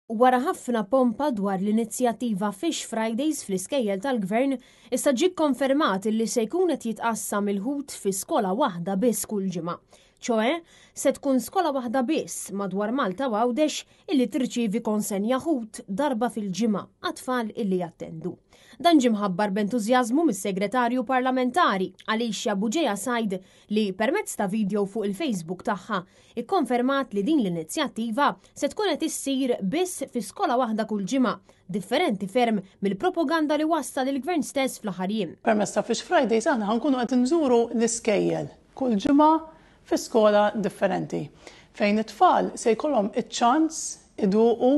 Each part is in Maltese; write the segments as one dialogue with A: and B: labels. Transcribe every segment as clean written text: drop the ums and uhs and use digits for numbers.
A: Wara ħafna pompa dwar l-inizjattiva Fish Fridays fl-iskejjel tal-Gvern, issa ġie konfermat li se jkun qed jitqassam il-ħut fi skola waħda biss kull ġimgħa. ċoe, se tkun skola waħda biss madwar Malta u Għawdex illi tirċievi konsenja ħut darba fil-ġimgħa għat-tfal illi jattendu. Dan ġie mħabbar b'entużjażmu mis-segretarju parlamentari Alicia Buġeja Sajd li permezz ta' video fuq il-Facebook tagħha ikkonfermat li din l-inizjattiva se tkun qed issir biss fi skola waħda kull ġimgħa, differenti ferm mill-propaganda li wassal il-Gvern stess fl-aħħar jiem.
B: Permezz ta' Fish Fridays aħna ħankunu qed nżuru l-iskejjel kull ġimgħa fi skola differenti fejn it-tfal se jkollhom iċ-ċans iduqu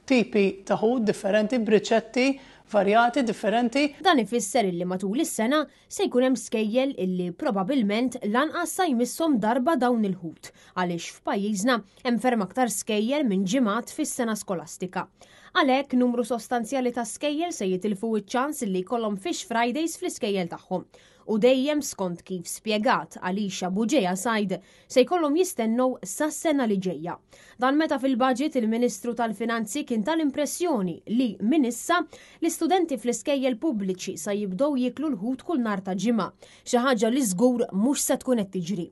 B: tipi ta' ħut differenti b'riċetti varjati differenti.
A: Dan ifisser illi matul is-sena se jkun hemm skejjel illi probabbilment lanqas sa jmisshom darba dawn il-ħut għaliex f'pajjiżna hemm ferm aktar skejjel minn ġimgħat fis-sena skolastika. Għalhekk numru sostanzjali ta' skejjel se jitilfu iċ-ċans illi jkollhom Fish Fridays fl-iskejjel tagħhom. U dejjem skont kif spjegat Alicia Buġeja Sajd se jkollhom jistennew sas-sena li ġejja. Dan meta fil-budget il-Ministru tal-Finanzi kien tal-impressjoni li minn issa l-istudenti fl-iskejjel pubbliċi sa jibdew jiklu l-ħut kull nhar ta' ġimgħa, xi ħaġa li żgur mhux se tkun qed tiġri.